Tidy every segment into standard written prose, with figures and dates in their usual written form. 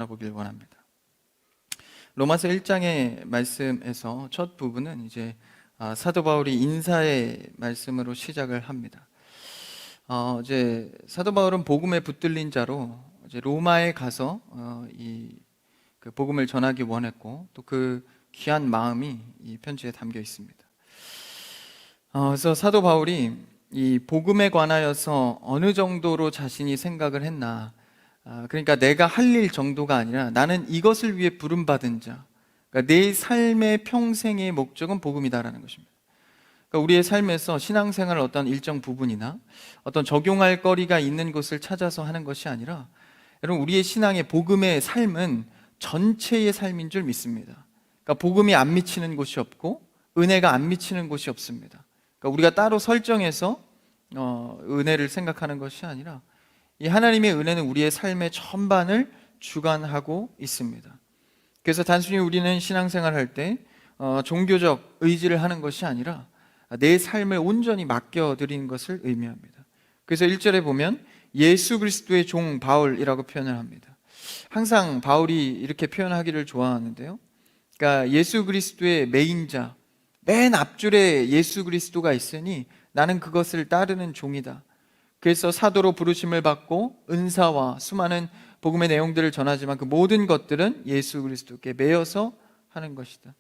보길 원합니다. 로마서 1장의 말씀에서 첫 부분은 이제 사도 바울이 인사의 말씀으로 시작을 합니다. 이제 사도 바울은 복음에 붙들린 자로 이제 로마에 가서 그 복음을 전하기 원했고, 또 그 귀한 마음이 이 편지에 담겨 있습니다. 그래서 사도 바울이 이 복음에 관하여서 어느 정도로 자신이 생각을 했나, 그러니까 내가 할 일 정도가 아니라 나는 이것을 위해 부름받은 자, 그러니까 내 삶의 평생의 목적은 복음이다라는 것입니다. 그러니까 우리의 삶에서 신앙생활 어떤 일정 부분이나 어떤 적용할 거리가 있는 것을 찾아서 하는 것이 아니라, 여러분, 우리의 신앙의 복음의 삶은 전체의 삶인 줄 믿습니다. 그러니까 복음이 안 미치는 곳이 없고 은혜가 안 미치는 곳이 없습니다. 그러니까 우리가 따로 설정해서 은혜를 생각하는 것이 아니라, 이 하나님의 은혜는 우리의 삶의 전반을 주관하고 있습니다. 그래서 단순히 우리는 신앙생활 할 때 종교적 의지를 하는 것이 아니라 내 삶을 온전히 맡겨드리는 것을 의미합니다. 그래서 1절에 보면 예수 그리스도의 종 바울이라고 표현을 합니다. 항상 바울이 이렇게 표현하기를 좋아하는데요, 그러니까 예수 그리스도의 메인자, 맨 앞줄에 예수 그리스도가 있으니 나는 그것을 따르는 종이다. 그래서 사도로 부르심을 받고 은사와 수많은 복음의 내용들을 전하지만 그 모든 것들은 예수 그리스도께 매여서 하는 것이다.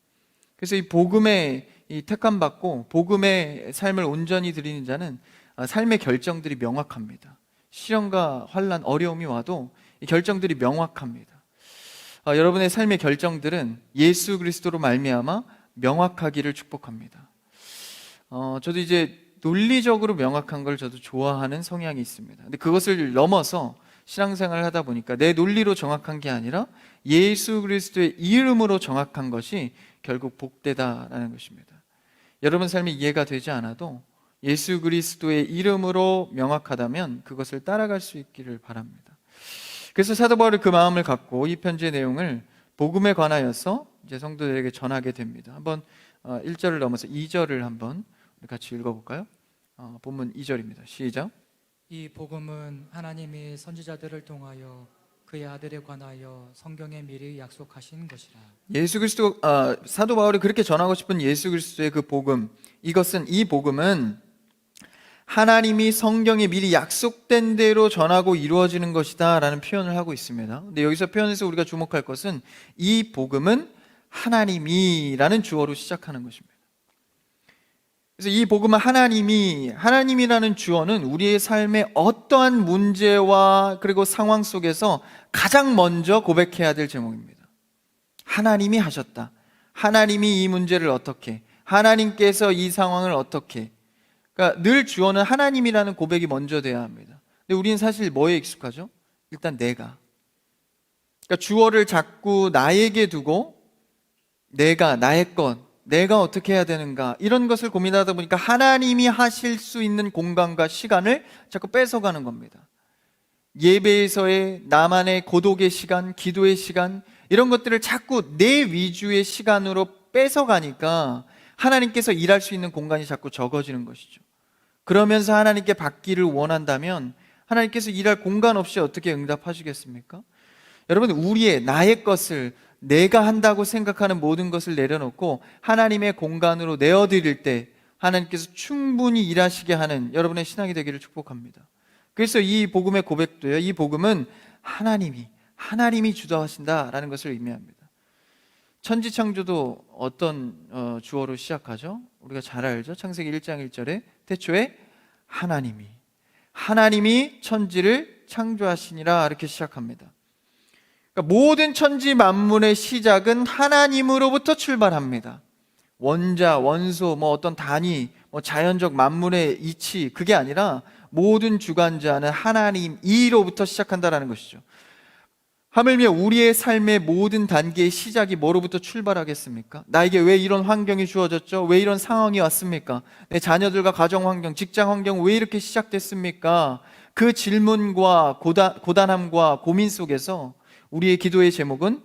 그래서 이 복음에 택함 받고 복음의 삶을 온전히 드리는 자는 삶의 결정들이 명확합니다. 시련과 환난, 어려움이 와도 이 결정들이 명확합니다. 여러분의 삶의 결정들은 예수 그리스도로 말미암아 명확하기를 축복합니다. 저도 이제 논리적으로 명확한 걸 저도 좋아하는 성향이 있습니다. 근데 그것을 넘어서 신앙생활을 하다 보니까 내 논리로 정확한 게 아니라 예수 그리스도의 이름으로 정확한 것이 결국 복되다라는 것입니다. 여러분 삶이 이해가 되지 않아도 예수 그리스도의 이름으로 명확하다면 그것을 따라갈 수 있기를 바랍니다. 그래서 사도 바울이 그 마음을 갖고 이 편지의 내용을 복음에 관하여서 이제 성도들에게 전하게 됩니다. 한번 1절을 넘어서 2절을 한번 같이 읽어볼까요? 본문 2절입니다. 시작. 이 복음은 하나님이 선지자들을 통하여 그의 아들에 관하여 성경에 미리 약속하신 것이라. 예수 그리스도, 사도 바울이 그렇게 전하고 싶은 예수 그리스도의 그 복음, 이 복음은 하나님이 성경에 미리 약속된 대로 전하고 이루어지는 것이다 라는 표현을 하고 있습니다. 근데 여기서 표현에서 우리가 주목할 것은 이 복음은 하나님이라는 주어로 시작하는 것입니다. 그래서 이 복음은 하나님이라는 주어는 우리의 삶의 어떠한 문제와 그리고 상황 속에서 가장 먼저 고백해야 될 제목입니다. 하나님이 하셨다. 하나님이 이 문제를 어떻게, 하나님께서 이 상황을 어떻게. 그러니까 늘 주어는 하나님이라는 고백이 먼저 돼야 합니다. 근데 우리는 사실 뭐에 익숙하죠? 일단 내가. 그러니까 주어를 자꾸 나에게 두고 내가, 나의 것, 내가 어떻게 해야 되는가, 이런 것을 고민하다 보니까 하나님이 하실 수 있는 공간과 시간을 자꾸 뺏어가는 겁니다. 예배에서의 나만의 고독의 시간, 기도의 시간, 이런 것들을 자꾸 내 위주의 시간으로 뺏어가니까 하나님께서 일할 수 있는 공간이 자꾸 적어지는 것이죠. 그러면서 하나님께 받기를 원한다면 하나님께서 일할 공간 없이 어떻게 응답하시겠습니까? 여러분, 나의 것을, 내가 한다고 생각하는 모든 것을 내려놓고 하나님의 공간으로 내어드릴 때 하나님께서 충분히 일하시게 하는 여러분의 신앙이 되기를 축복합니다. 그래서 이 복음의 고백도요, 이 복음은 하나님이 주도하신다라는 것을 의미합니다. 천지창조도 어떤 주어로 시작하죠? 우리가 잘 알죠? 창세기 1장 1절에 태초에 하나님이 천지를 창조하시니라, 이렇게 시작합니다. 그러니까 모든 천지 만물의 시작은 하나님으로부터 출발합니다. 원자, 원소, 어떤 단위, 자연적 만물의 이치, 그게 아니라 모든 주관자는 하나님이로부터 시작한다라는 것이죠. 하물며 우리의 삶의 모든 단계의 시작이 뭐로부터 출발하겠습니까? 나에게 왜 이런 환경이 주어졌죠? 왜 이런 상황이 왔습니까? 내 자녀들과 가정 환경, 직장 환경 왜 이렇게 시작됐습니까? 그 질문과 고단함과 고민 속에서 우리의 기도의 제목은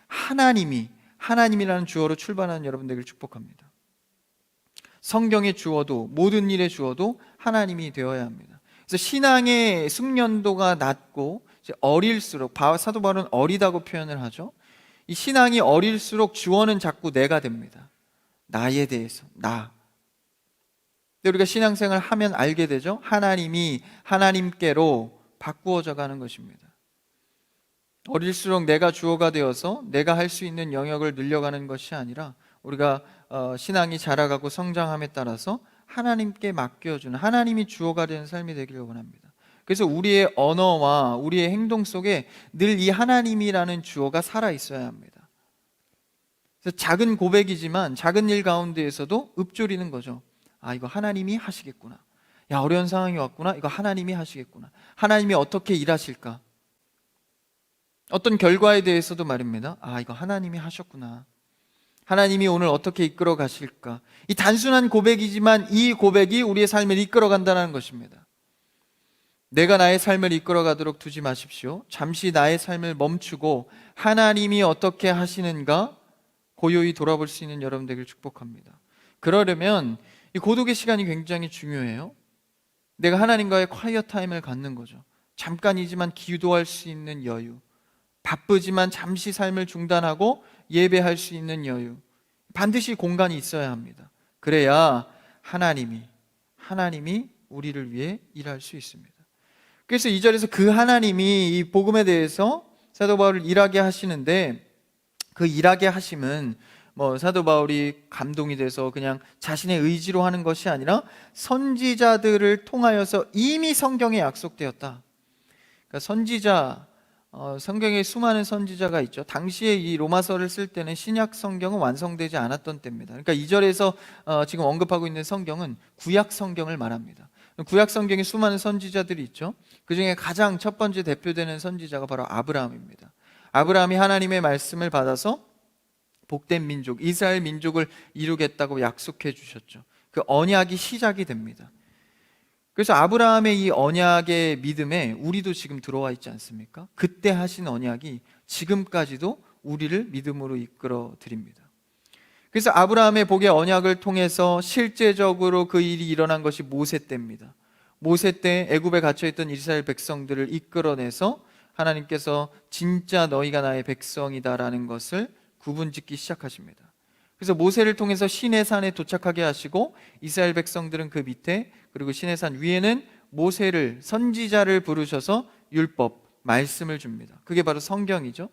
하나님이라는 주어로 출발하는 여러분 되기를 축복합니다. 성경의 주어도, 모든 일의 주어도 하나님이 되어야 합니다. 그래서 신앙의 숙련도가 낮고 이제 어릴수록, 사도 바울은 어리다고 표현을 하죠. 이 신앙이 어릴수록 주어는 자꾸 내가 됩니다. 나에 대해서, 나. 근데 우리가 신앙생활 하면 알게 되죠. 하나님이 하나님께로 바꾸어져 가는 것입니다. 어릴수록 내가 주어가 되어서 내가 할 수 있는 영역을 늘려가는 것이 아니라 우리가 신앙이 자라가고 성장함에 따라서 하나님께 맡겨주는, 하나님이 주어가 되는 삶이 되기를 원합니다. 그래서 우리의 언어와 우리의 행동 속에 늘 이 하나님이라는 주어가 살아 있어야 합니다. 그래서 작은 고백이지만 작은 일 가운데에서도 읊조리는 거죠. 아, 이거 하나님이 하시겠구나. 야, 어려운 상황이 왔구나. 이거 하나님이 하시겠구나. 하나님이 어떻게 일하실까? 어떤 결과에 대해서도 말입니다. 아, 이거 하나님이 하셨구나. 하나님이 오늘 어떻게 이끌어 가실까? 이 단순한 고백이지만 이 고백이 우리의 삶을 이끌어 간다는 것입니다. 내가 나의 삶을 이끌어 가도록 두지 마십시오. 잠시 나의 삶을 멈추고 하나님이 어떻게 하시는가 고요히 돌아볼 수 있는 여러분 되길 축복합니다. 그러려면 이 고독의 시간이 굉장히 중요해요. 내가 하나님과의 콰이어 타임을 갖는 거죠. 잠깐이지만 기도할 수 있는 여유, 바쁘지만 잠시 삶을 중단하고 예배할 수 있는 여유, 반드시 공간이 있어야 합니다. 그래야 하나님이 우리를 위해 일할 수 있습니다. 그래서 2절에서 그 하나님이 이 복음에 대해서 사도 바울을 일하게 하시는데, 그 일하게 하심은 사도 바울이 감동이 돼서 그냥 자신의 의지로 하는 것이 아니라 선지자들을 통하여서 이미 성경에 약속되었다. 그러니까 선지자, 성경에 수많은 선지자가 있죠. 당시에 이 로마서를 쓸 때는 신약 성경은 완성되지 않았던 때입니다. 그러니까 2절에서 지금 언급하고 있는 성경은 구약 성경을 말합니다. 구약 성경에 수많은 선지자들이 있죠. 그 중에 가장 첫 번째 대표되는 선지자가 바로 아브라함입니다. 아브라함이 하나님의 말씀을 받아서 복된 민족, 이스라엘 민족을 이루겠다고 약속해 주셨죠. 그 언약이 시작이 됩니다. 그래서 아브라함의 이 언약의 믿음에 우리도 지금 들어와 있지 않습니까? 그때 하신 언약이 지금까지도 우리를 믿음으로 이끌어 드립니다. 그래서 아브라함의 복의 언약을 통해서 실제적으로 그 일이 일어난 것이 모세 때입니다. 모세 때 애굽에 갇혀있던 이스라엘 백성들을 이끌어내서 하나님께서 진짜 너희가 나의 백성이다라는 것을 구분짓기 시작하십니다. 그래서 모세를 통해서 시내산에 도착하게 하시고 이스라엘 백성들은 그 밑에, 그리고 시내산 위에는 모세를, 선지자를 부르셔서 율법, 말씀을 줍니다. 그게 바로 성경이죠.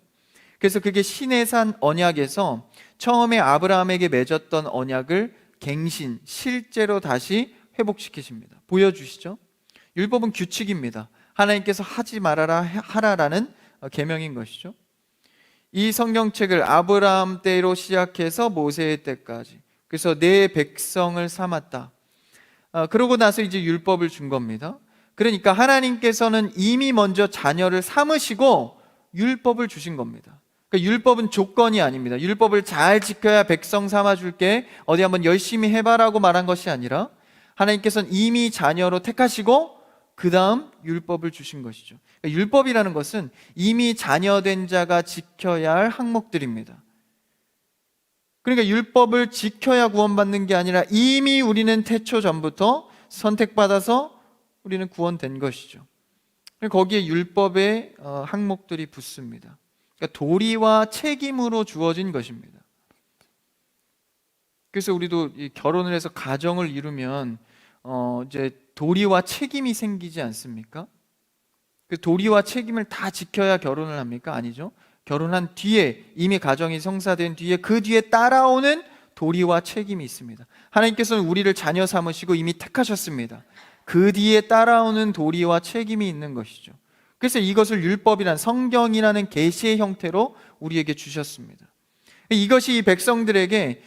그래서 그게 시내산 언약에서 처음에 아브라함에게 맺었던 언약을 갱신, 실제로 다시 회복시키십니다. 보여주시죠. 율법은 규칙입니다. 하나님께서 하지 말아라, 하라라는 계명인 것이죠. 이 성경책을 아브라함 때로 시작해서 모세 때까지, 그래서 내 백성을 삼았다. 그러고 나서 이제 율법을 준 겁니다. 그러니까 하나님께서는 이미 먼저 자녀를 삼으시고 율법을 주신 겁니다. 그러니까 율법은 조건이 아닙니다. 율법을 잘 지켜야 백성 삼아줄게, 어디 한번 열심히 해봐라고 말한 것이 아니라 하나님께서는 이미 자녀로 택하시고 그 다음 율법을 주신 것이죠. 그러니까 율법이라는 것은 이미 자녀된 자가 지켜야 할 항목들입니다. 그러니까 율법을 지켜야 구원받는 게 아니라 이미 우리는 태초 전부터 선택받아서 우리는 구원된 것이죠. 거기에 율법의 항목들이 붙습니다. 그러니까 도리와 책임으로 주어진 것입니다. 그래서 우리도 결혼을 해서 가정을 이루면 이제 도리와 책임이 생기지 않습니까? 그 도리와 책임을 다 지켜야 결혼을 합니까? 아니죠. 결혼한 뒤에, 이미 가정이 성사된 뒤에 그 뒤에 따라오는 도리와 책임이 있습니다. 하나님께서는 우리를 자녀 삼으시고 이미 택하셨습니다. 그 뒤에 따라오는 도리와 책임이 있는 것이죠. 그래서 이것을 율법이란, 성경이라는 계시의 형태로 우리에게 주셨습니다. 이것이 이 백성들에게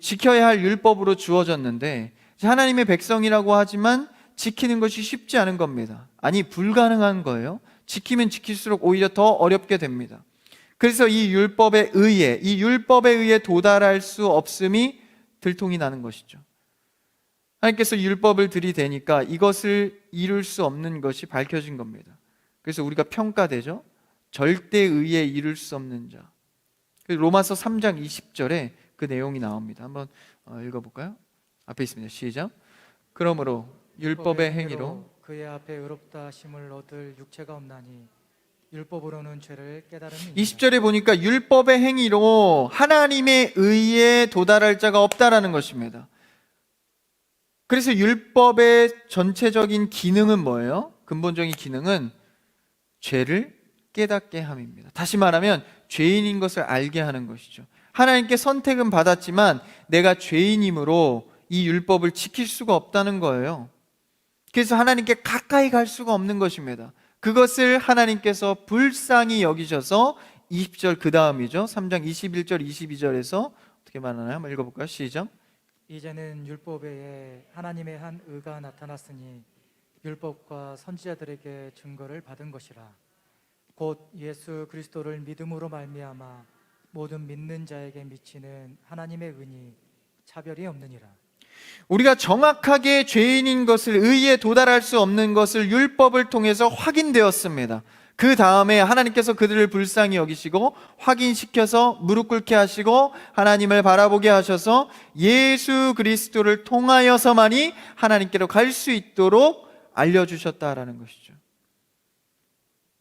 지켜야 할 율법으로 주어졌는데, 하나님의 백성이라고 하지만 지키는 것이 쉽지 않은 겁니다. 아니, 불가능한 거예요. 지키면 지킬수록 오히려 더 어렵게 됩니다. 그래서 이 율법에 의해 도달할 수 없음이 들통이 나는 것이죠. 하나님께서 율법을 들이대니까 이것을 이룰 수 없는 것이 밝혀진 겁니다. 그래서 우리가 평가되죠. 절대 의에 이룰 수 없는 자. 로마서 3장 20절에 그 내용이 나옵니다. 한번 읽어볼까요? 앞에 있습니다. 시작. 그러므로 율법의 행위로 그의 앞에 의롭다 하심을 얻을 육체가 없나니 율법으로는 죄를 깨달음이니라. 20절에 보니까 율법의 행위로 하나님의 의에 도달할 자가 없다라는 것입니다. 그래서 율법의 전체적인 기능은 뭐예요? 근본적인 기능은 죄를 깨닫게 함입니다. 다시 말하면 죄인인 것을 알게 하는 것이죠. 하나님께 선택은 받았지만 내가 죄인이므로 이 율법을 지킬 수가 없다는 거예요. 그래서 하나님께 가까이 갈 수가 없는 것입니다. 그것을 하나님께서 불쌍히 여기셔서 20절 그 다음이죠. 3장 21절 22절에서 어떻게 말하나요? 한번 읽어볼까요? 시작. 이제는 율법 외에 하나님의 한 의가 나타났으니 율법과 선지자들에게 증거를 받은 것이라. 곧 예수 그리스도를 믿음으로 말미암아 모든 믿는 자에게 미치는 하나님의 은이 차별이 없느니라. 우리가 정확하게 죄인인 것을, 의에 도달할 수 없는 것을 율법을 통해서 확인되었습니다. 그 다음에 하나님께서 그들을 불쌍히 여기시고 확인시켜서 무릎 꿇게 하시고 하나님을 바라보게 하셔서 예수 그리스도를 통하여서만이 하나님께로 갈 수 있도록 알려주셨다라는 것이죠.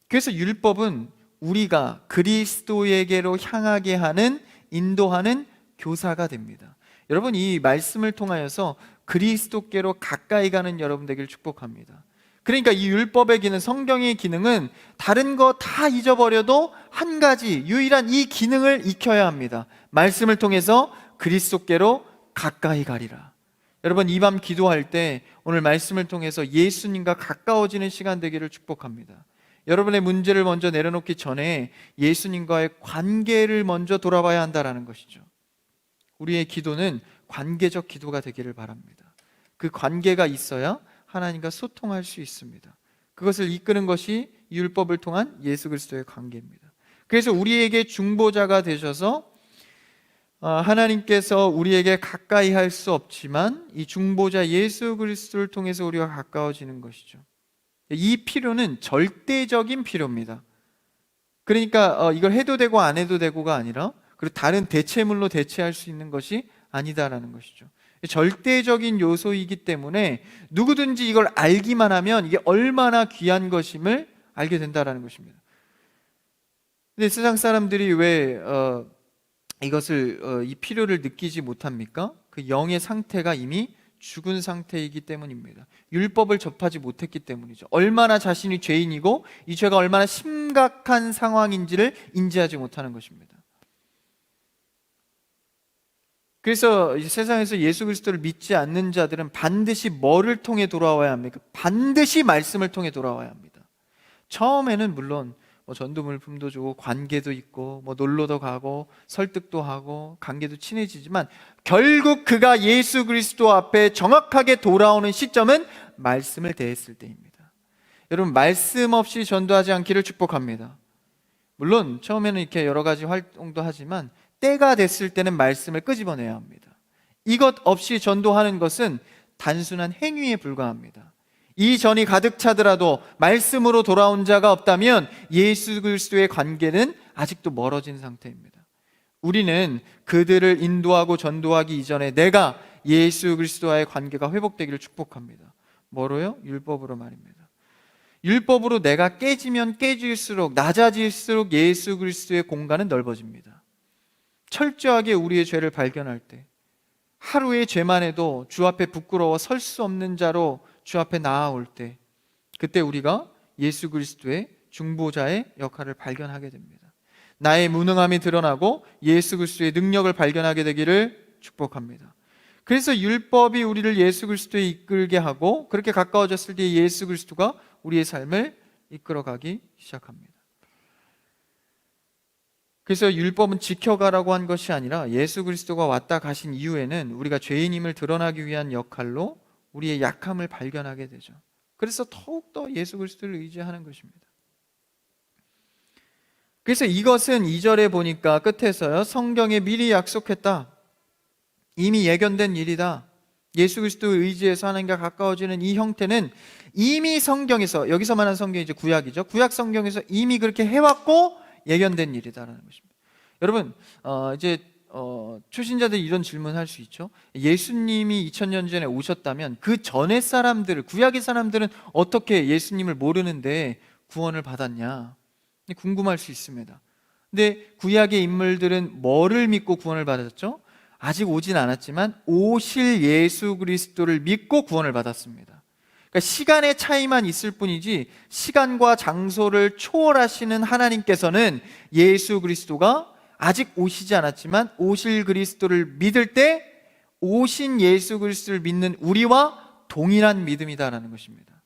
그래서 율법은 우리가 그리스도에게로 향하게 하는, 인도하는 교사가 됩니다. 여러분, 이 말씀을 통하여서 그리스도께로 가까이 가는 여러분 되기를 축복합니다. 그러니까 이 율법의 기능, 성경의 기능은 다른 거 다 잊어버려도 한 가지 유일한 이 기능을 익혀야 합니다. 말씀을 통해서 그리스도께로 가까이 가리라. 여러분, 이 밤 기도할 때 오늘 말씀을 통해서 예수님과 가까워지는 시간 되기를 축복합니다. 여러분의 문제를 먼저 내려놓기 전에 예수님과의 관계를 먼저 돌아봐야 한다는 것이죠. 우리의 기도는 관계적 기도가 되기를 바랍니다. 그 관계가 있어야 하나님과 소통할 수 있습니다. 그것을 이끄는 것이 율법을 통한 예수 그리스도의 관계입니다. 그래서 우리에게 중보자가 되셔서 하나님께서 우리에게 가까이 할 수 없지만 이 중보자 예수 그리스도를 통해서 우리가 가까워지는 것이죠. 이 필요는 절대적인 필요입니다. 그러니까 이걸 해도 되고 안 해도 되고가 아니라, 그리고 다른 대체물로 대체할 수 있는 것이 아니다라는 것이죠. 절대적인 요소이기 때문에 누구든지 이걸 알기만 하면 이게 얼마나 귀한 것임을 알게 된다라는 것입니다. 근데 세상 사람들이 왜 이것을 이 필요를 느끼지 못합니까? 그 영의 상태가 이미 죽은 상태이기 때문입니다. 율법을 접하지 못했기 때문이죠. 얼마나 자신이 죄인이고 이 죄가 얼마나 심각한 상황인지를 인지하지 못하는 것입니다. 그래서 이 세상에서 예수 그리스도를 믿지 않는 자들은 반드시 뭐를 통해 돌아와야 합니까? 반드시 말씀을 통해 돌아와야 합니다. 처음에는 물론 전도 물품도 주고 관계도 있고 놀러도 가고 설득도 하고 관계도 친해지지만 결국 그가 예수 그리스도 앞에 정확하게 돌아오는 시점은 말씀을 대했을 때입니다. 여러분, 말씀 없이 전도하지 않기를 축복합니다. 물론 처음에는 이렇게 여러 가지 활동도 하지만 때가 됐을 때는 말씀을 끄집어내야 합니다. 이것 없이 전도하는 것은 단순한 행위에 불과합니다. 이 전이 가득 차더라도 말씀으로 돌아온 자가 없다면 예수 그리스도의 관계는 아직도 멀어진 상태입니다. 우리는 그들을 인도하고 전도하기 이전에 내가 예수 그리스도와의 관계가 회복되기를 축복합니다. 뭐로요? 율법으로 말입니다. 율법으로 내가 깨지면 깨질수록, 낮아질수록 예수 그리스도의 공간은 넓어집니다. 철저하게 우리의 죄를 발견할 때, 하루의 죄만 해도 주 앞에 부끄러워 설 수 없는 자로 주 앞에 나아올 때, 그때 우리가 예수 그리스도의 중보자의 역할을 발견하게 됩니다. 나의 무능함이 드러나고 예수 그리스도의 능력을 발견하게 되기를 축복합니다. 그래서 율법이 우리를 예수 그리스도에 이끌게 하고, 그렇게 가까워졌을 때 예수 그리스도가 우리의 삶을 이끌어가기 시작합니다. 그래서 율법은 지켜가라고 한 것이 아니라 예수 그리스도가 왔다 가신 이후에는 우리가 죄인임을 드러나기 위한 역할로 우리의 약함을 발견하게 되죠. 그래서 더욱더 예수 그리스도를 의지하는 것입니다. 그래서 이것은 2절에 보니까 끝에서요, 성경에 미리 약속했다, 이미 예견된 일이다, 예수 그리스도를 의지해서 하나님과 가까워지는 이 형태는 이미 성경에서, 여기서 말하는 성경이 이제 구약이죠, 구약 성경에서 이미 그렇게 해왔고 예견된 일이다라는 것입니다. 여러분, 이제 초신자들이 이런 질문을 할 수 있죠. 예수님이 2000년 전에 오셨다면 그 전의 사람들, 구약의 사람들은 어떻게 예수님을 모르는데 구원을 받았냐? 궁금할 수 있습니다. 근데 구약의 인물들은 뭐를 믿고 구원을 받았죠? 아직 오진 않았지만 오실 예수 그리스도를 믿고 구원을 받았습니다. 그러니까 시간의 차이만 있을 뿐이지 시간과 장소를 초월하시는 하나님께서는 예수 그리스도가 아직 오시지 않았지만 오실 그리스도를 믿을 때 오신 예수 그리스도를 믿는 우리와 동일한 믿음이다라는 것입니다.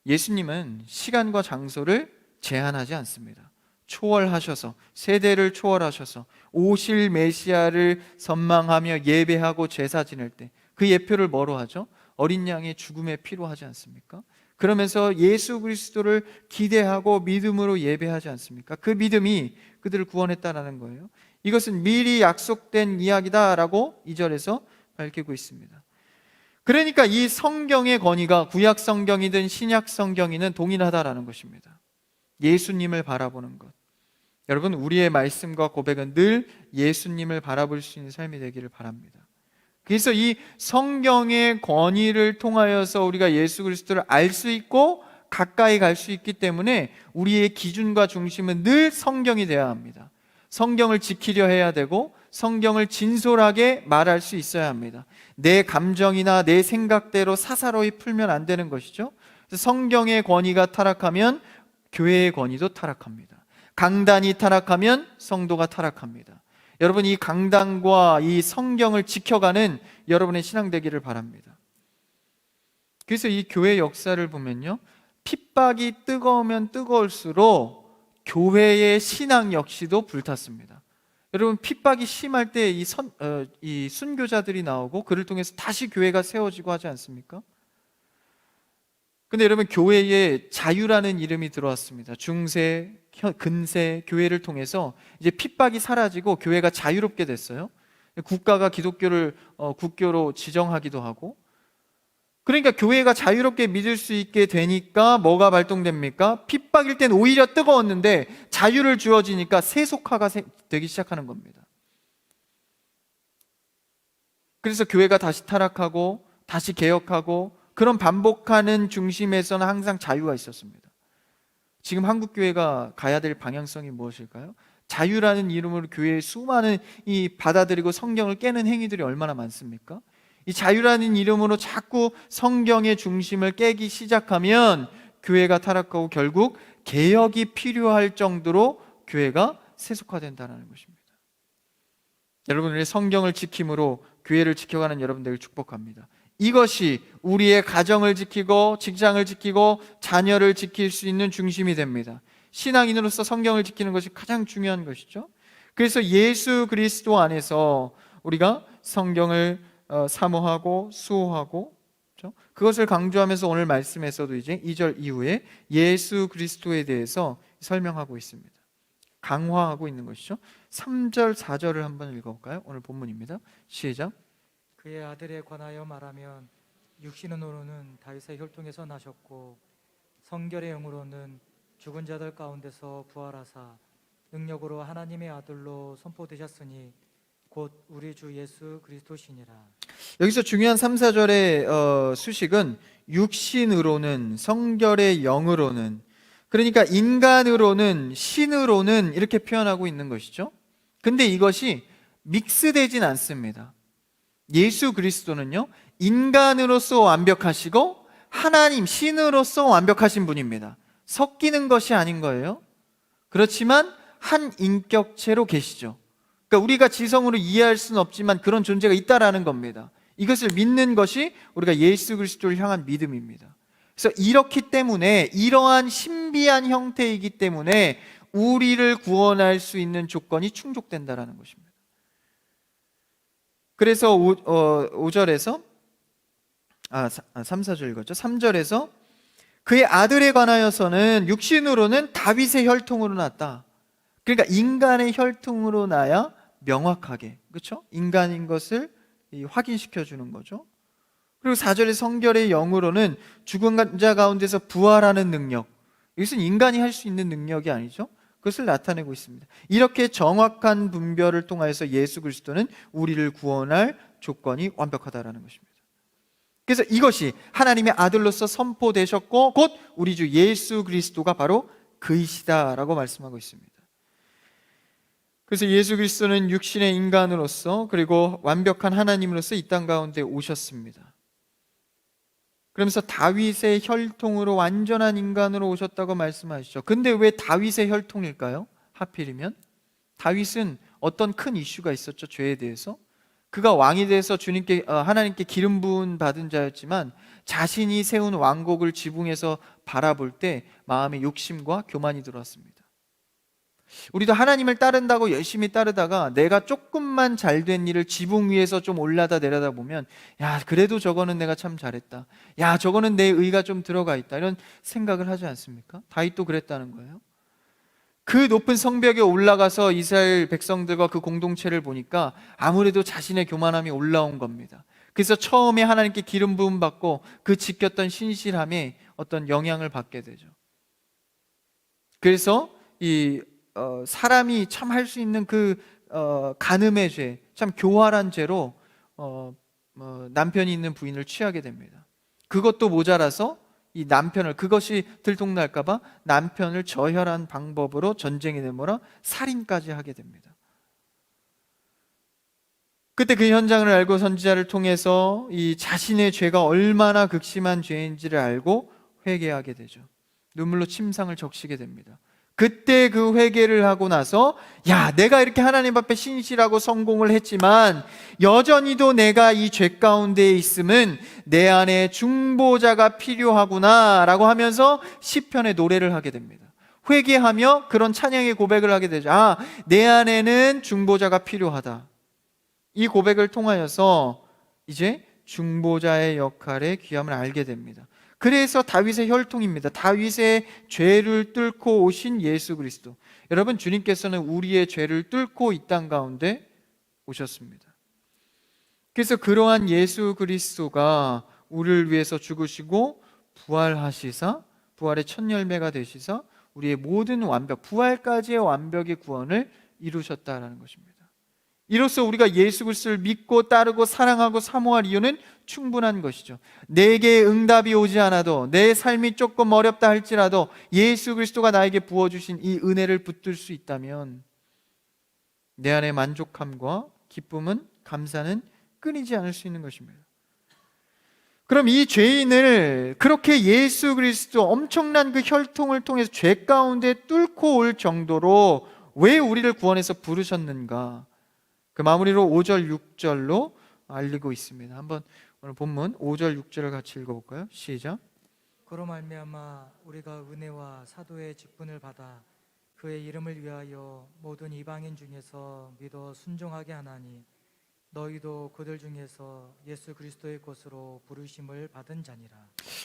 예수님은 시간과 장소를 제한하지 않습니다. 초월하셔서, 세대를 초월하셔서 오실 메시아를 선망하며 예배하고 제사 지낼 때 그 예표를 뭐로 하죠? 어린 양의 죽음에 피로 하지 않습니까? 그러면서 예수 그리스도를 기대하고 믿음으로 예배하지 않습니까? 그 믿음이 그들을 구원했다라는 거예요. 이것은 미리 약속된 이야기다라고 2절에서 밝히고 있습니다. 그러니까 이 성경의 권위가 구약 성경이든 신약 성경이든 동일하다라는 것입니다. 예수님을 바라보는 것. 여러분, 우리의 말씀과 고백은 늘 예수님을 바라볼 수 있는 삶이 되기를 바랍니다. 그래서 이 성경의 권위를 통하여서 우리가 예수 그리스도를 알 수 있고 가까이 갈 수 있기 때문에 우리의 기준과 중심은 늘 성경이 되어야 합니다. 성경을 지키려 해야 되고 성경을 진솔하게 말할 수 있어야 합니다. 내 감정이나 내 생각대로 사사로이 풀면 안 되는 것이죠. 그래서 성경의 권위가 타락하면 교회의 권위도 타락합니다. 강단이 타락하면 성도가 타락합니다. 여러분, 이 강단과 이 성경을 지켜가는 여러분의 신앙 되기를 바랍니다. 그래서 이 교회 역사를 보면요, 핍박이 뜨거우면 뜨거울수록 교회의 신앙 역시도 불탔습니다. 여러분, 핍박이 심할 때 이 순교자들이 나오고 그를 통해서 다시 교회가 세워지고 하지 않습니까? 근데 여러분, 교회에 자유라는 이름이 들어왔습니다. 중세, 근세, 교회를 통해서 이제 핍박이 사라지고 교회가 자유롭게 됐어요. 국가가 기독교를 국교로 지정하기도 하고, 그러니까 교회가 자유롭게 믿을 수 있게 되니까 뭐가 발동됩니까? 핍박일 땐 오히려 뜨거웠는데 자유를 주어지니까 세속화가 되기 시작하는 겁니다. 그래서 교회가 다시 타락하고 다시 개혁하고 그런 반복하는 중심에서는 항상 자유가 있었습니다. 지금 한국교회가 가야 될 방향성이 무엇일까요? 자유라는 이름으로 교회의 수많은 이 받아들이고 성경을 깨는 행위들이 얼마나 많습니까? 이 자유라는 이름으로 자꾸 성경의 중심을 깨기 시작하면 교회가 타락하고 결국 개혁이 필요할 정도로 교회가 세속화된다는 것입니다. 여러분의 성경을 지킴으로 교회를 지켜가는 여러분들을 축복합니다. 이것이 우리의 가정을 지키고 직장을 지키고 자녀를 지킬 수 있는 중심이 됩니다. 신앙인으로서 성경을 지키는 것이 가장 중요한 것이죠. 그래서 예수 그리스도 안에서 우리가 성경을 사모하고 수호하고, 그렇죠? 그것을 강조하면서 오늘 말씀에서도 이제 2절 이후에 예수 그리스도에 대해서 설명하고 있습니다. 강화하고 있는 것이죠. 3절 4절을 한번 읽어볼까요? 오늘 본문입니다. 시작. 그의 아들에 관하여 말하면 육신으로는 다윗의 혈통에서 나셨고 성결의 영으로는 죽은 자들 가운데서 부활하사 능력으로 하나님의 아들로 선포되셨으니 곧 우리 주 예수 그리스도시니라. 여기서 중요한 3, 4절의 수식은 육신으로는, 성결의 영으로는, 그러니까 인간으로는, 신으로는 이렇게 표현하고 있는 것이죠. 근데 이것이 믹스되진 않습니다. 예수 그리스도는요, 인간으로서 완벽하시고 하나님, 신으로서 완벽하신 분입니다. 섞이는 것이 아닌 거예요. 그렇지만 한 인격체로 계시죠. 그러니까 우리가 지성으로 이해할 수는 없지만 그런 존재가 있다라는 겁니다. 이것을 믿는 것이 우리가 예수 그리스도를 향한 믿음입니다. 그래서 이렇기 때문에, 이러한 신비한 형태이기 때문에 우리를 구원할 수 있는 조건이 충족된다라는 것입니다. 그래서 5절에서 3, 4절 읽었죠. 3절에서 그의 아들에 관하여서는 육신으로는 다윗의 혈통으로 났다. 그러니까 인간의 혈통으로 나야 명확하게, 그렇죠? 인간인 것을 확인시켜 주는 거죠. 그리고 4절의 성결의 영으로는 죽은 자 가운데서 부활하는 능력. 이것은 인간이 할 수 있는 능력이 아니죠. 그것을 나타내고 있습니다. 이렇게 정확한 분별을 통하여서 예수 그리스도는 우리를 구원할 조건이 완벽하다라는 것입니다. 그래서 이것이 하나님의 아들로서 선포되셨고 곧 우리 주 예수 그리스도가 바로 그이시다라고 말씀하고 있습니다. 그래서 예수 그리스도는 육신의 인간으로서 그리고 완벽한 하나님으로서 이 땅 가운데 오셨습니다. 그러면서 다윗의 혈통으로 완전한 인간으로 오셨다고 말씀하시죠. 근데 왜 다윗의 혈통일까요? 하필이면 다윗은 어떤 큰 이슈가 있었죠. 죄에 대해서. 그가 왕이 돼서 하나님께 기름 부은 받은 자였지만 자신이 세운 왕국을 지붕에서 바라볼 때 마음에 욕심과 교만이 들어왔습니다. 우리도 하나님을 따른다고 열심히 따르다가 내가 조금만 잘된 일을 지붕 위에서 좀 올라다 내려다 보면 야, 그래도 저거는 내가 참 잘했다. 야, 저거는 내 의가 좀 들어가 있다. 이런 생각을 하지 않습니까? 다윗도 그랬다는 거예요. 그 높은 성벽에 올라가서 이스라엘 백성들과 그 공동체를 보니까 아무래도 자신의 교만함이 올라온 겁니다. 그래서 처음에 하나님께 기름 부음 받고 그 지켰던 신실함에 어떤 영향을 받게 되죠. 그래서 사람이 참 할 수 있는 간음의 죄, 참 교활한 죄로 남편이 있는 부인을 취하게 됩니다. 그것도 모자라서 이 남편을, 그것이 들통날까봐 남편을 저혈한 방법으로 전쟁에 내몰아 살인까지 하게 됩니다. 그때 그 현장을 알고 선지자를 통해서 이 자신의 죄가 얼마나 극심한 죄인지를 알고 회개하게 되죠. 눈물로 침상을 적시게 됩니다. 그때 그 회개를 하고 나서 야, 내가 이렇게 하나님 앞에 신실하고 성공을 했지만 여전히도 내가 이 죄 가운데 있음은 내 안에 중보자가 필요하구나 라고 하면서 시편의 노래를 하게 됩니다. 회개하며 그런 찬양의 고백을 하게 되죠. 아, 내 안에는 중보자가 필요하다. 이 고백을 통하여서 이제 중보자의 역할의 귀함을 알게 됩니다. 그래서 다윗의 혈통입니다. 다윗의 죄를 뚫고 오신 예수 그리스도. 여러분, 주님께서는 우리의 죄를 뚫고 이 땅 가운데 오셨습니다. 그래서 그러한 예수 그리스도가 우리를 위해서 죽으시고 부활하시사 부활의 첫 열매가 되시사 우리의 모든 완벽, 부활까지의 완벽의 구원을 이루셨다라는 것입니다. 이로써 우리가 예수 그리스도를 믿고 따르고 사랑하고 사모할 이유는 충분한 것이죠. 내게 응답이 오지 않아도, 내 삶이 조금 어렵다 할지라도 예수 그리스도가 나에게 부어주신 이 은혜를 붙들 수 있다면 내 안에 만족함과 기쁨은, 감사는 끊이지 않을 수 있는 것입니다. 그럼 이 죄인을 그렇게 예수 그리스도 엄청난 그 혈통을 통해서 죄 가운데 뚫고 올 정도로 왜 우리를 구원해서 부르셨는가? 그 마무리로 5절 6절로 알리고 있습니다. 한번 오늘 본문 5절 6절을 같이 읽어볼까요? 시작. 그로 말미암아 우리가 은혜와 사도의 직분을 받아 그의 이름을 위하여 모든 이방인 중에서 믿어 순종하게 하나니 너희도 그들 중에서 예수 그리스도의 것으로 부르심을 받은 자니라.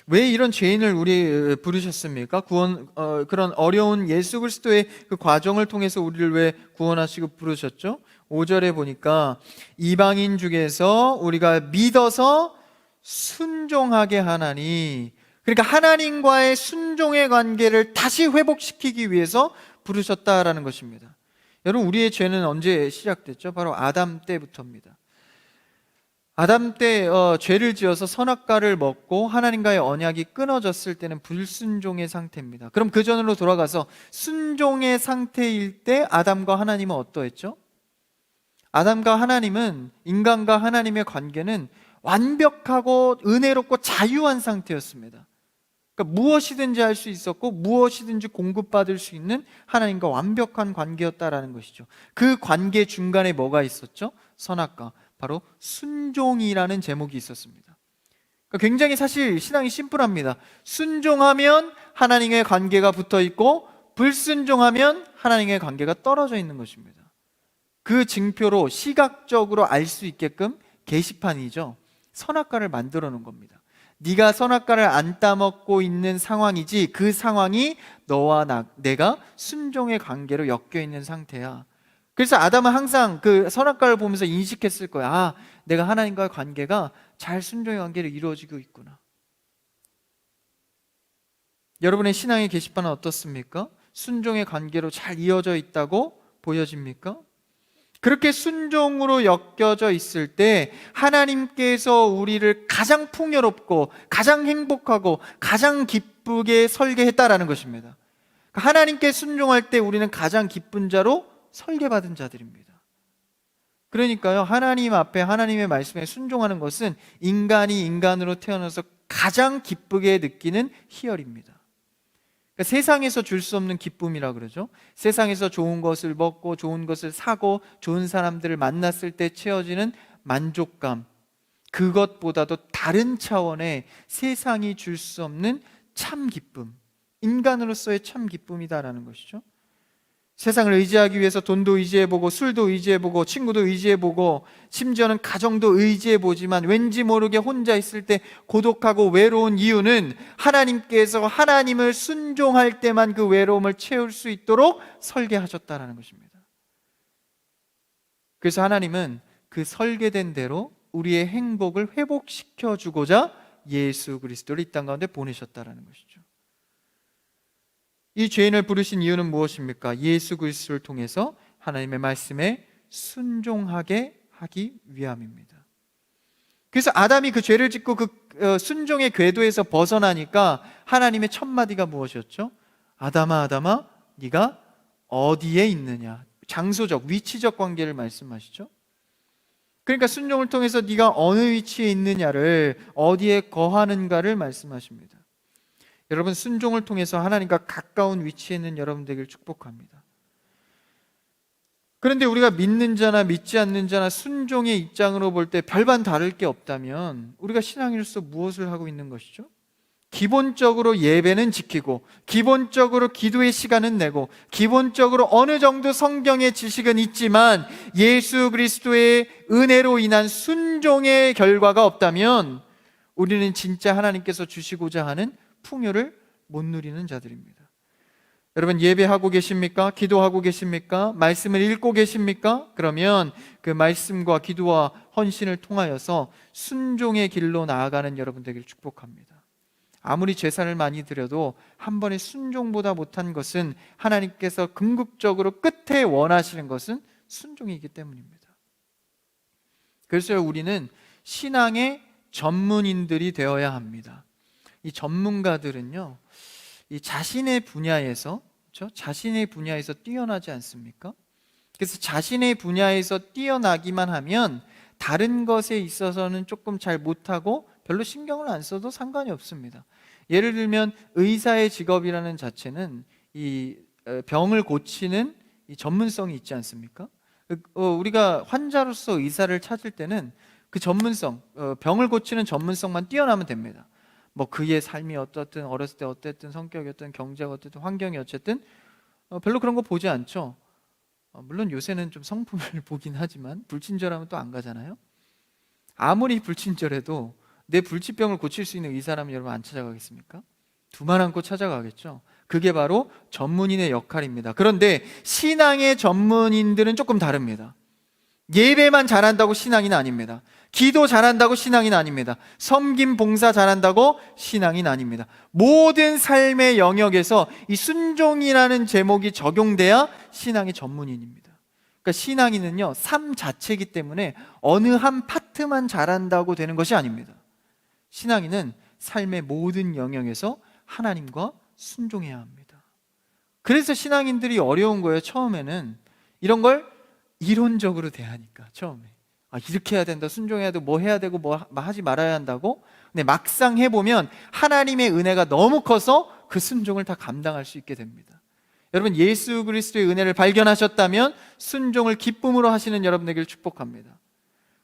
왜 이런 죄인을 우리 부르셨습니까? 그런 어려운 예수 그리스도의 그 과정을 통해서 우리를 왜 구원하시고 부르셨죠? 5절에 보니까 이방인 중에서 우리가 믿어서 순종하게 하나니, 그러니까 하나님과의 순종의 관계를 다시 회복시키기 위해서 부르셨다라는 것입니다. 여러분, 우리의 죄는 언제 시작됐죠? 바로 아담 때부터입니다. 아담 때 죄를 지어서 선악과를 먹고 하나님과의 언약이 끊어졌을 때는 불순종의 상태입니다. 그럼 그 전으로 돌아가서 순종의 상태일 때 아담과 하나님은 어떠했죠? 아담과 하나님은, 인간과 하나님의 관계는 완벽하고 은혜롭고 자유한 상태였습니다. 그러니까 무엇이든지 할 수 있었고 무엇이든지 공급받을 수 있는 하나님과 완벽한 관계였다라는 것이죠. 그 관계 중간에 뭐가 있었죠? 선악과, 바로 순종이라는 제목이 있었습니다. 그러니까 굉장히 사실 신앙이 심플합니다. 순종하면 하나님의 관계가 붙어 있고 불순종하면 하나님의 관계가 떨어져 있는 것입니다. 그 증표로 시각적으로 알 수 있게끔 게시판이죠. 선악과를 만들어 놓은 겁니다. 네가 선악과를 안 따먹고 있는 상황이지 그 상황이 너와 내가 순종의 관계로 엮여 있는 상태야. 그래서 아담은 항상 그 선악과를 보면서 인식했을 거야. 아, 내가 하나님과의 관계가 잘 순종의 관계로 이루어지고 있구나. 여러분의 신앙의 게시판은 어떻습니까? 순종의 관계로 잘 이어져 있다고 보여집니까? 그렇게 순종으로 엮여져 있을 때 하나님께서 우리를 가장 풍요롭고 가장 행복하고 가장 기쁘게 설계했다라는 것입니다. 하나님께 순종할 때 우리는 가장 기쁜 자로 설계받은 자들입니다. 그러니까요, 하나님 앞에 하나님의 말씀에 순종하는 것은 인간이 인간으로 태어나서 가장 기쁘게 느끼는 희열입니다. 그러니까 세상에서 줄 수 없는 기쁨이라 그러죠. 세상에서 좋은 것을 먹고 좋은 것을 사고 좋은 사람들을 만났을 때 채워지는 만족감, 그것보다도 다른 차원의 세상이 줄 수 없는 참 기쁨, 인간으로서의 참 기쁨이다라는 것이죠. 세상을 의지하기 위해서 돈도 의지해보고 술도 의지해보고 친구도 의지해보고 심지어는 가정도 의지해보지만 왠지 모르게 혼자 있을 때 고독하고 외로운 이유는 하나님께서 하나님을 순종할 때만 그 외로움을 채울 수 있도록 설계하셨다는 것입니다. 그래서 하나님은 그 설계된 대로 우리의 행복을 회복시켜주고자 예수 그리스도를 이 땅 가운데 보내셨다는 것이죠. 이 죄인을 부르신 이유는 무엇입니까? 예수 그리스도를 통해서 하나님의 말씀에 순종하게 하기 위함입니다. 그래서 아담이 그 죄를 짓고 그 순종의 궤도에서 벗어나니까 하나님의 첫 마디가 무엇이었죠? 아담아 아담아 네가 어디에 있느냐. 장소적, 위치적 관계를 말씀하시죠. 그러니까 순종을 통해서 네가 어느 위치에 있느냐를, 어디에 거하는가를 말씀하십니다. 여러분, 순종을 통해서 하나님과 가까운 위치에 있는 여러분 되길 축복합니다. 그런데 우리가 믿는 자나 믿지 않는 자나 순종의 입장으로 볼 때 별반 다를 게 없다면 우리가 신앙인으로서 무엇을 하고 있는 것이죠? 기본적으로 예배는 지키고, 기본적으로 기도의 시간은 내고, 기본적으로 어느 정도 성경의 지식은 있지만 예수 그리스도의 은혜로 인한 순종의 결과가 없다면 우리는 진짜 하나님께서 주시고자 하는 풍요를 못 누리는 자들입니다. 여러분, 예배하고 계십니까? 기도하고 계십니까? 말씀을 읽고 계십니까? 그러면 그 말씀과 기도와 헌신을 통하여서 순종의 길로 나아가는 여러분 되길 축복합니다. 아무리 제사를 많이 드려도 한 번의 순종보다 못한 것은 하나님께서 궁극적으로 끝에 원하시는 것은 순종이기 때문입니다. 그래서 우리는 신앙의 전문인들이 되어야 합니다. 이 전문가들은요, 이 자신의 분야에서, 그렇죠? 자신의 분야에서 뛰어나지 않습니까? 그래서 자신의 분야에서 뛰어나기만 하면 다른 것에 있어서는 조금 잘 못하고 별로 신경을 안 써도 상관이 없습니다. 예를 들면 의사의 직업이라는 자체는 이 병을 고치는 이 전문성이 있지 않습니까? 우리가 환자로서 의사를 찾을 때는 그 전문성, 병을 고치는 전문성만 뛰어나면 됩니다. 뭐 그의 삶이 어떻든, 어렸을 때 어땠든, 성격이 어쨌든, 경제가 어쨌든, 환경이 어쨌든 별로 그런 거 보지 않죠. 물론 요새는 좀 성품을 보긴 하지만 불친절하면 또 안 가잖아요. 아무리 불친절해도 내 불치병을 고칠 수 있는 의사라면 여러분 안 찾아가겠습니까? 두말 않고 찾아가겠죠. 그게 바로 전문인의 역할입니다. 그런데 신앙의 전문인들은 조금 다릅니다. 예배만 잘한다고 신앙인 아닙니다. 기도 잘한다고 신앙인 아닙니다. 섬김 봉사 잘한다고 신앙인 아닙니다. 모든 삶의 영역에서 이 순종이라는 제목이 적용돼야 신앙의 전문인입니다. 그러니까 신앙인은요, 삶 자체이기 때문에 어느 한 파트만 잘한다고 되는 것이 아닙니다. 신앙인은 삶의 모든 영역에서 하나님과 순종해야 합니다. 그래서 신앙인들이 어려운 거예요. 처음에는 이런 걸 이론적으로 대하니까. 처음에 이렇게 해야 된다, 순종해야 되고, 뭐 해야 되고, 뭐 하지 말아야 한다고. 근데 막상 해보면 하나님의 은혜가 너무 커서 그 순종을 다 감당할 수 있게 됩니다. 여러분, 예수 그리스도의 은혜를 발견하셨다면 순종을 기쁨으로 하시는 여러분 되기를 축복합니다.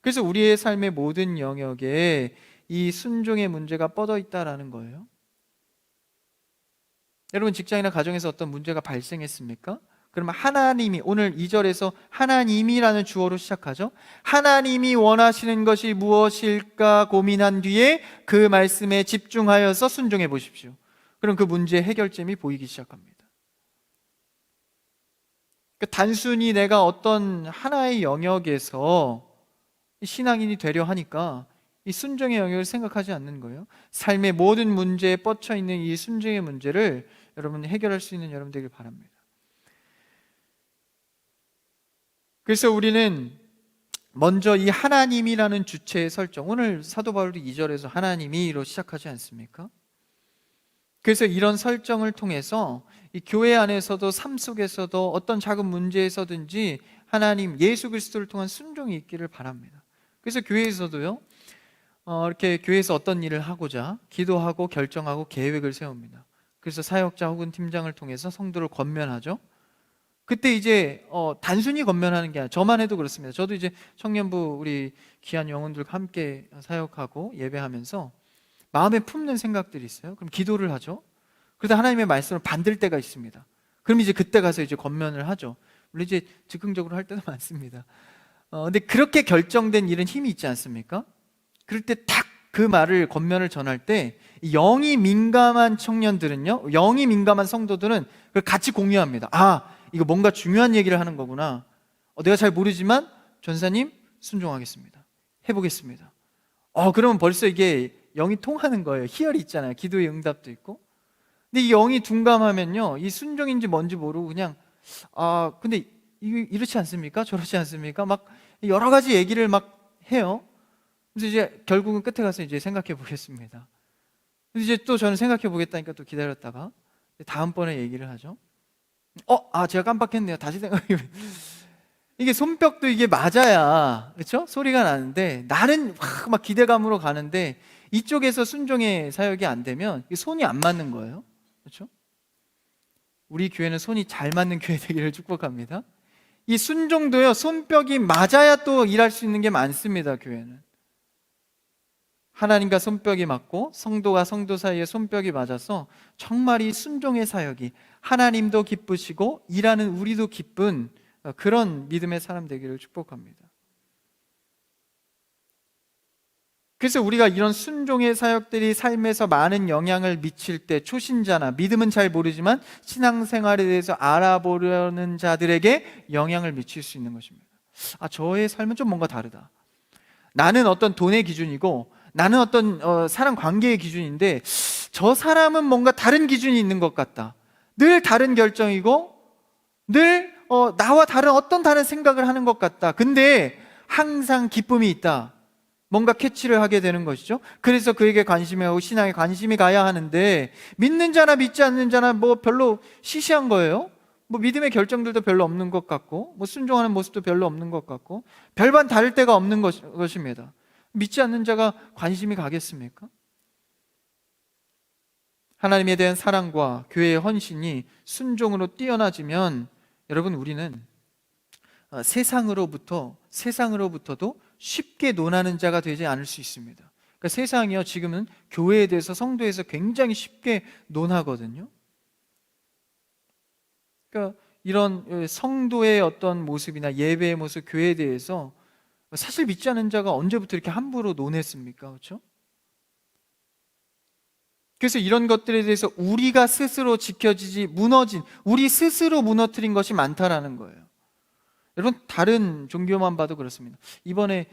그래서 우리의 삶의 모든 영역에 이 순종의 문제가 뻗어 있다라는 거예요. 여러분, 직장이나 가정에서 어떤 문제가 발생했습니까? 그러면 하나님이, 오늘 2절에서 하나님이라는 주어로 시작하죠. 하나님이 원하시는 것이 무엇일까 고민한 뒤에 그 말씀에 집중하여서 순종해 보십시오. 그럼 그 문제의 해결점이 보이기 시작합니다. 그러니까 단순히 내가 어떤 하나의 영역에서 신앙인이 되려 하니까 이 순종의 영역을 생각하지 않는 거예요. 삶의 모든 문제에 뻗쳐 있는 이 순종의 문제를 여러분 해결할 수 있는 여러분 되길 바랍니다. 그래서 우리는 먼저 이 하나님이라는 주체의 설정, 오늘 사도 바울이 2절에서 하나님이로 시작하지 않습니까? 그래서 이런 설정을 통해서 이 교회 안에서도 삶 속에서도 어떤 작은 문제에서든지 하나님 예수 그리스도를 통한 순종이 있기를 바랍니다. 그래서 교회에서도요, 이렇게 교회에서 어떤 일을 하고자 기도하고 결정하고 계획을 세웁니다. 그래서 사역자 혹은 팀장을 통해서 성도를 권면하죠. 그때 이제 단순히 권면하는 게 아니라, 저만 해도 그렇습니다. 저도 이제 청년부 우리 귀한 영혼들과 함께 사역하고 예배하면서 마음에 품는 생각들이 있어요. 그럼 기도를 하죠. 그러다 하나님의 말씀을 받을 때가 있습니다. 그럼 이제 그때 가서 이제 권면을 하죠. 물론 이제 즉흥적으로 할 때도 많습니다. 근데 그렇게 결정된 일은 힘이 있지 않습니까? 그럴 때 딱 그 말을 권면을 전할 때 영이 민감한 청년들은요, 영이 민감한 성도들은 그걸 같이 공유합니다. 이거 뭔가 중요한 얘기를 하는 거구나. 내가 잘 모르지만 전사님 순종하겠습니다. 해보겠습니다. 그러면 벌써 이게 영이 통하는 거예요. 희열이 있잖아요. 기도의 응답도 있고. 근데 이 영이 둔감하면요, 이 순종인지 뭔지 모르고 그냥 근데 이렇지 않습니까? 저렇지 않습니까? 막 여러 가지 얘기를 막 해요. 그래서 이제 결국은 끝에 가서 이제 생각해 보겠습니다. 그래서 이제 또 저는 생각해 보겠다니까 또 기다렸다가 다음번에 얘기를 하죠. 제가 깜빡했네요. 다시 생각해. 이게 손뼉도 이게 맞아야, 그렇죠? 소리가 나는데, 나는 막 기대감으로 가는데 이쪽에서 순종의 사역이 안 되면 손이 안 맞는 거예요. 그렇죠? 우리 교회는 손이 잘 맞는 교회 되기를 축복합니다. 이 순종도요, 손뼉이 맞아야 또 일할 수 있는 게 많습니다. 교회는 하나님과 손뼉이 맞고 성도가 성도 사이에 손뼉이 맞아서 정말 이 순종의 사역이 하나님도 기쁘시고 일하는 우리도 기쁜 그런 믿음의 사람 되기를 축복합니다. 그래서 우리가 이런 순종의 사역들이 삶에서 많은 영향을 미칠 때 초신자나 믿음은 잘 모르지만 신앙생활에 대해서 알아보려는 자들에게 영향을 미칠 수 있는 것입니다. 저의 삶은 좀 뭔가 다르다. 나는 어떤 돈의 기준이고 나는 어떤 사람 관계의 기준인데 저 사람은 뭔가 다른 기준이 있는 것 같다. 늘 다른 결정이고 늘 나와 다른 생각을 하는 것 같다. 근데 항상 기쁨이 있다. 뭔가 캐치를 하게 되는 것이죠. 그래서 그에게 관심이 가고 신앙에 관심이 가야 하는데 믿는 자나 믿지 않는 자나 뭐 별로 시시한 거예요. 뭐 믿음의 결정들도 별로 없는 것 같고 뭐 순종하는 모습도 별로 없는 것 같고 별반 다를 데가 없는 것입니다. 믿지 않는 자가 관심이 가겠습니까? 하나님에 대한 사랑과 교회의 헌신이 순종으로 뛰어나지면 여러분 우리는 세상으로부터도 쉽게 논하는 자가 되지 않을 수 있습니다. 그러니까 세상이요 지금은 교회에 대해서 성도에서 굉장히 쉽게 논하거든요. 그러니까 이런 성도의 어떤 모습이나 예배의 모습, 교회에 대해서 사실 믿지 않는 자가 언제부터 이렇게 함부로 논했습니까? 그렇죠? 그래서 이런 것들에 대해서 우리가 스스로 지켜지지 우리 스스로 무너뜨린 것이 많다라는 거예요. 여러분 다른 종교만 봐도 그렇습니다. 이번에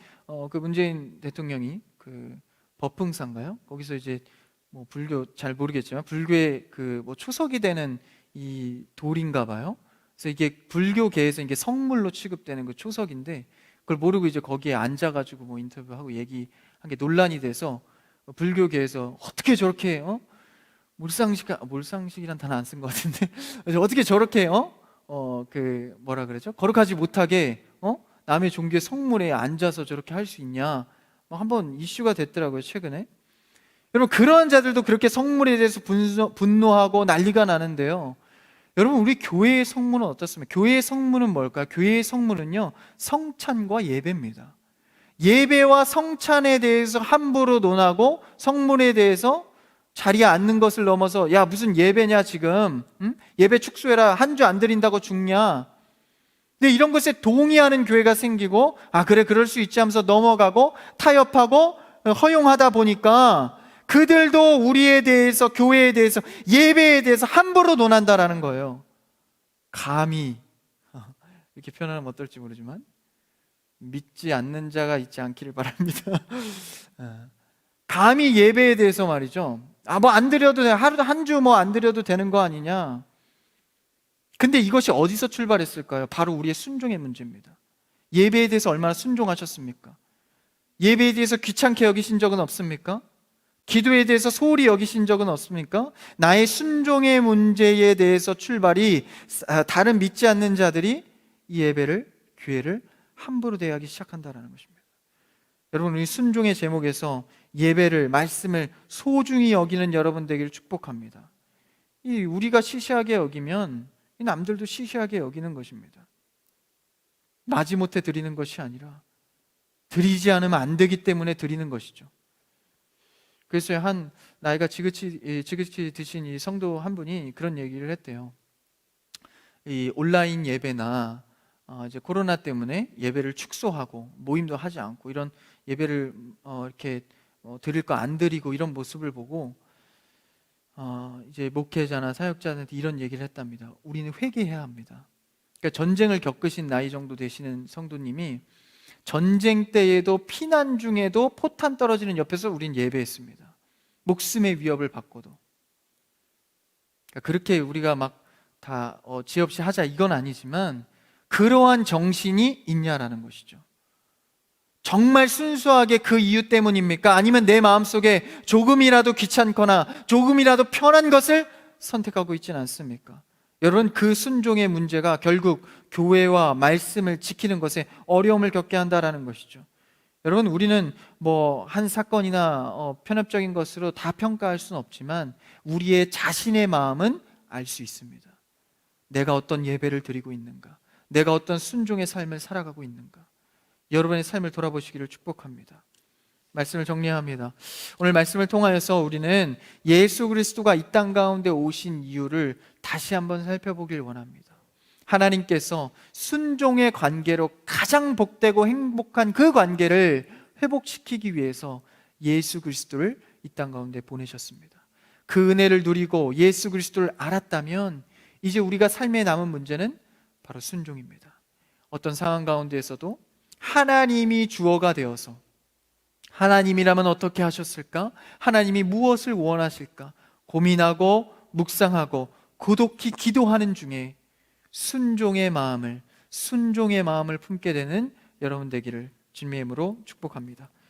그 문재인 대통령이 그 법흥사인가요? 거기서 이제 뭐 불교 잘 모르겠지만 불교의 그 뭐 초석이 되는 이 돌인가 봐요. 그래서 이게 불교계에서 이게 성물로 취급되는 그 초석인데 그걸 모르고 이제 거기에 앉아가지고 뭐 인터뷰하고 얘기한 게 논란이 돼서 불교계에서 어떻게 저렇게 몰상식이란 단어 안 쓴 것 같은데 어떻게 저렇게 그 뭐라 그러죠? 거룩하지 못하게 남의 종교의 성물에 앉아서 저렇게 할 수 있냐? 한번 이슈가 됐더라고요 최근에. 여러분 그런 자들도 그렇게 성물에 대해서 분노하고 난리가 나는데요. 여러분 우리 교회의 성물은 어떻습니까? 교회의 성물은 뭘까요? 교회의 성물은요 성찬과 예배입니다. 예배와 성찬에 대해서 함부로 논하고 성물에 대해서 자리에 앉는 것을 넘어서 야 무슨 예배냐 지금 예배 축소해라 한 주 안 드린다고 죽냐. 근데 이런 것에 동의하는 교회가 생기고 그래 그럴 수 있지 하면서 넘어가고 타협하고 허용하다 보니까 그들도 우리에 대해서 교회에 대해서 예배에 대해서 함부로 논한다라는 거예요. 감히 이렇게 표현하면 어떨지 모르지만 믿지 않는 자가 있지 않기를 바랍니다. 감히 예배에 대해서 말이죠 뭐 안 드려도 돼. 하루도 한 주 뭐 안 드려도 되는 거 아니냐. 근데 이것이 어디서 출발했을까요? 바로 우리의 순종의 문제입니다. 예배에 대해서 얼마나 순종하셨습니까? 예배에 대해서 귀찮게 여기신 적은 없습니까? 기도에 대해서 소홀히 여기신 적은 없습니까? 나의 순종의 문제에 대해서 출발이 다른 믿지 않는 자들이 이 예배를, 교회를 함부로 대하기 시작한다는 것입니다. 여러분, 우리 순종의 제목에서 예배를, 말씀을 소중히 여기는 여러분 되기를 축복합니다. 우리가 시시하게 여기면 이 남들도 시시하게 여기는 것입니다. 마지못해 드리는 것이 아니라 드리지 않으면 안 되기 때문에 드리는 것이죠. 그래서 한 나이가 지긋이 드신 이 성도 한 분이 그런 얘기를 했대요. 이 온라인 예배나 이제 코로나 때문에 예배를 축소하고 모임도 하지 않고 이런 예배를 이렇게 드릴 거 안 드리고 이런 모습을 보고 이제 목회자나 사역자한테 이런 얘기를 했답니다. 우리는 회개해야 합니다. 그러니까 전쟁을 겪으신 나이 정도 되시는 성도님이 전쟁 때에도 피난 중에도 포탄 떨어지는 옆에서 우린 예배했습니다. 목숨의 위협을 받고도. 그러니까 그렇게 우리가 막 다 지혜 없이 하자 이건 아니지만 그러한 정신이 있냐라는 것이죠. 정말 순수하게 그 이유 때문입니까? 아니면 내 마음속에 조금이라도 귀찮거나 조금이라도 편한 것을 선택하고 있지는 않습니까? 여러분, 그 순종의 문제가 결국 교회와 말씀을 지키는 것에 어려움을 겪게 한다라는 것이죠. 여러분, 우리는 뭐 한 사건이나 편협적인 것으로 다 평가할 수는 없지만 우리의 자신의 마음은 알 수 있습니다. 내가 어떤 예배를 드리고 있는가? 내가 어떤 순종의 삶을 살아가고 있는가? 여러분의 삶을 돌아보시기를 축복합니다. 말씀을 정리합니다. 오늘 말씀을 통하여서 우리는 예수 그리스도가 이 땅 가운데 오신 이유를 다시 한번 살펴보길 원합니다. 하나님께서 순종의 관계로 가장 복되고 행복한 그 관계를 회복시키기 위해서 예수 그리스도를 이 땅 가운데 보내셨습니다. 그 은혜를 누리고 예수 그리스도를 알았다면 이제 우리가 삶에 남은 문제는 바로 순종입니다. 어떤 상황 가운데에서도 하나님이 주어가 되어서 하나님이라면 어떻게 하셨을까? 하나님이 무엇을 원하실까? 고민하고 묵상하고 고독히 기도하는 중에 순종의 마음을 품게 되는 여러분 되기를 주님의 이름으로 축복합니다.